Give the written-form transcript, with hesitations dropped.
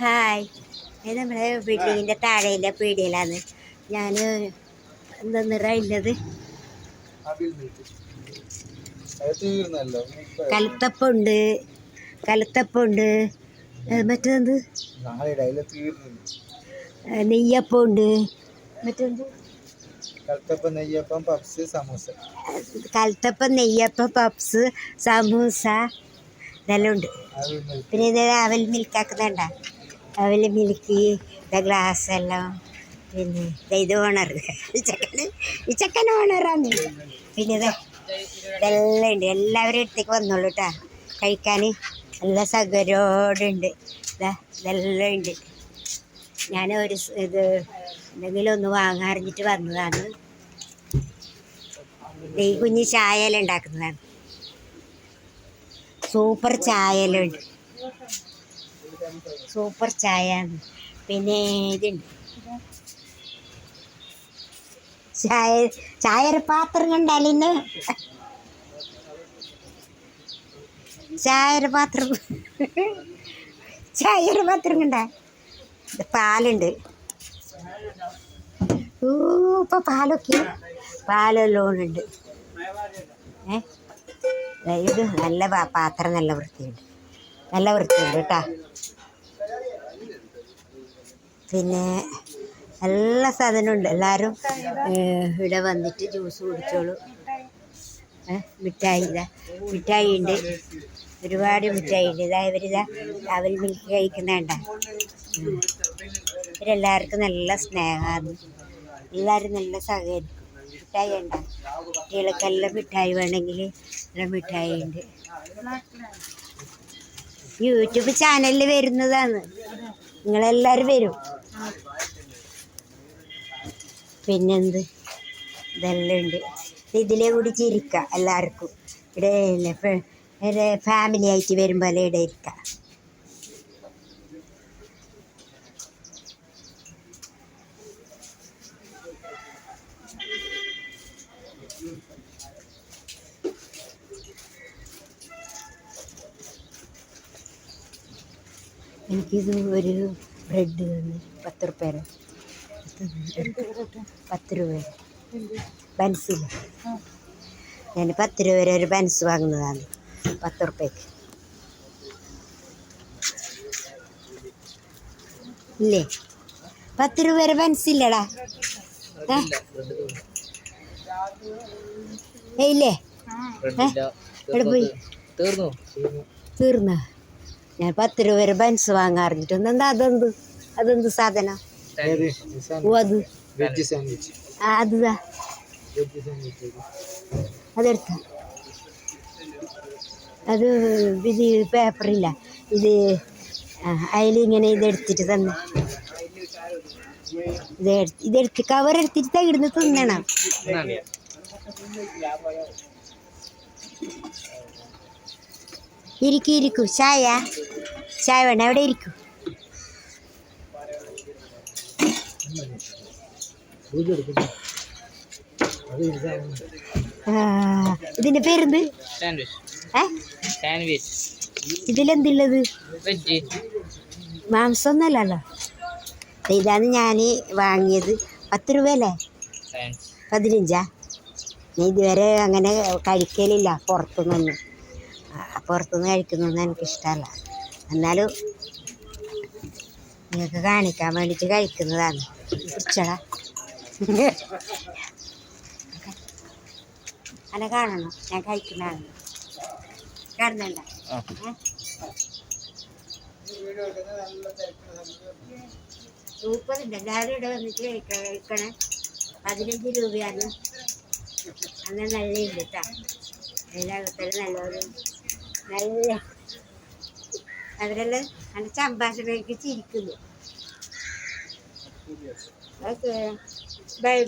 Hi, ഇത് നമ്മുടെ ബിൽഡിങ്ങിൻ്റെ താഴെയിലെ പീടികയിലാണ്. ഞാൻ എന്താ നിറയുള്ളത് കലത്തപ്പുണ്ട്, മറ്റേത് നെയ്യപ്പമുണ്ട്, മറ്റെന്ത് കലത്തപ്പം, നെയ്യപ്പം, പപ്സ്, സമൂസ ഇതെല്ലാം ഉണ്ട്. പിന്നെ ഇത് അവൽ മിൽക്കാക്കുന്നുണ്ട, അവൽ മിൽക്ക് ഗ്ലാസ് എല്ലാം. പിന്നെ ഇത് ഓണർ ഈ ചെക്കൻ ഓണറാണ്. പിന്നെ ഇതെല്ലാം ഉണ്ട്. എല്ലാവരും അടുത്തേക്ക് വന്നോളൂ കേട്ടോ, കഴിക്കാൻ നല്ല സൗകര്യോടുണ്ട്. ഇതെല്ലാം ഉണ്ട്. ഞാൻ ഇത് എന്തെങ്കിലും ഒന്ന് വാങ്ങാറിഞ്ഞിട്ട് വന്നതാണ്. ഈ കുഞ്ഞ് ചായ എല്ലാം ഉണ്ടാക്കുന്നതാണ്. സൂപ്പർ ചായ എല്ലാം ഉണ്ട്, സൂപ്പർ ചായ. പിന്നെ ഇതുണ്ട് ചായയുടെ പാത്രം കണ്ടാലിന്ന് ചായയുടെ പാത്രം കണ്ട. പാലുണ്ട്. ഇപ്പം പാലെല്ലാം ഉണ്ട്. ഇത് നല്ല പാത്രം, നല്ല വൃത്തിയുണ്ട് കേട്ടോ. പിന്നെ എല്ലാ സാധനവും ഉണ്ട്. എല്ലാവരും ഇവിടെ വന്നിട്ട് ജ്യൂസ് കുടിച്ചോളൂ. മിഠായി ഉണ്ട്, ഒരുപാട് മിഠായി ഉണ്ട്. ഇവരിതാ അവൽ മിൽക്ക് കഴിക്കുന്നുണ്ട. ഇവരെല്ലാവർക്കും നല്ല സ്നേഹമാണ്, എല്ലാവരും നല്ല സഹകരിക്കും. മിഠായി ഉണ്ട്, കുട്ടികൾക്കെല്ലാം മിഠായി വേണമെങ്കിൽ എല്ലാം മിഠായി ഉണ്ട്. യൂട്യൂബ് ചാനലിൽ വരുന്നതാണ്, നിങ്ങളെല്ലാവരും വരും. പിന്നെന്ത് ഇതെല്ലാം ഉണ്ട്. ഇതിലെ കൂടി ചിരിക്കുക എല്ലാവർക്കും. ഇവിടെ ഫാമിലി ആയിട്ട് വരുമ്പോൾ ഇവിടെ ഇരിക്കുക. എനിക്കിത് ഒരു ബ്രെഡ് തന്നു 10 രൂപ. 10 രൂപ ബൻസില്ല. ഞാൻ 10 രൂപ വരെ ഒരു ബൻസ് വാങ്ങുന്നതാണ് 10 രൂപയ്ക്ക്. ഇല്ലേ 10 രൂപ വരെ ബൻസില്ലടാ. ഇല്ലേ എവിടെ പോയി തീർന്ന. ഞാൻ 10 രൂപ വരെ ബൻസ് വാങ്ങാറിഞ്ഞിട്ടുണ്ട്. എന്താ അതെന്ത് സാധനം? അതെടുത്ത അത് ഇത് പേപ്പറില്ല, ഇത് അതിലിങ്ങനെ ഇതെടുത്തിട്ട് തന്നെ ഇതെടുത്ത് കവറെടുത്തിട്ട് ഇടുന്ന് തിന്നണം. ഇരിക്കൂ. ചായ വേണം, എവിടെ ഇരിക്കൂ. ഇതിന്റെ പേരെന്ത്? ഇതിലെന്തുള്ളത്? മാംസമൊന്നുമല്ലല്ലോ. ഇതാണ് ഞാൻ വാങ്ങിയത്. 10 രൂപയല്ലേ? 15. ഞാൻ ഇതുവരെ അങ്ങനെ കഴിക്കലില്ല പുറത്തുനിന്ന് കഴിക്കുന്നതൊന്നും എനിക്കിഷ്ടമല്ല. എന്നാലും നിങ്ങൾക്ക് കാണിക്കാൻ വേണ്ടിയിട്ട് കഴിക്കുന്നതാണ്. പിടിച്ചടാ, അനെ കാണണോ? ഞാൻ കഴിക്കുന്നതാണ്, കാണുന്നുണ്ട? സൂപ്പറുണ്ട്. എല്ലാവരും ഇവിടെ വന്നിട്ട് കഴിക്കണേ. 15 രൂപയാണ്. അന്ന് നല്ല ഉണ്ട് കേട്ടോ. അതിനകത്തെല്ലാം നല്ലൊരു നല്ല അവരെല്ലാം നല്ല സംഭാഷണയ്ക്ക് ചിരിക്കുന്നു. Okay, by.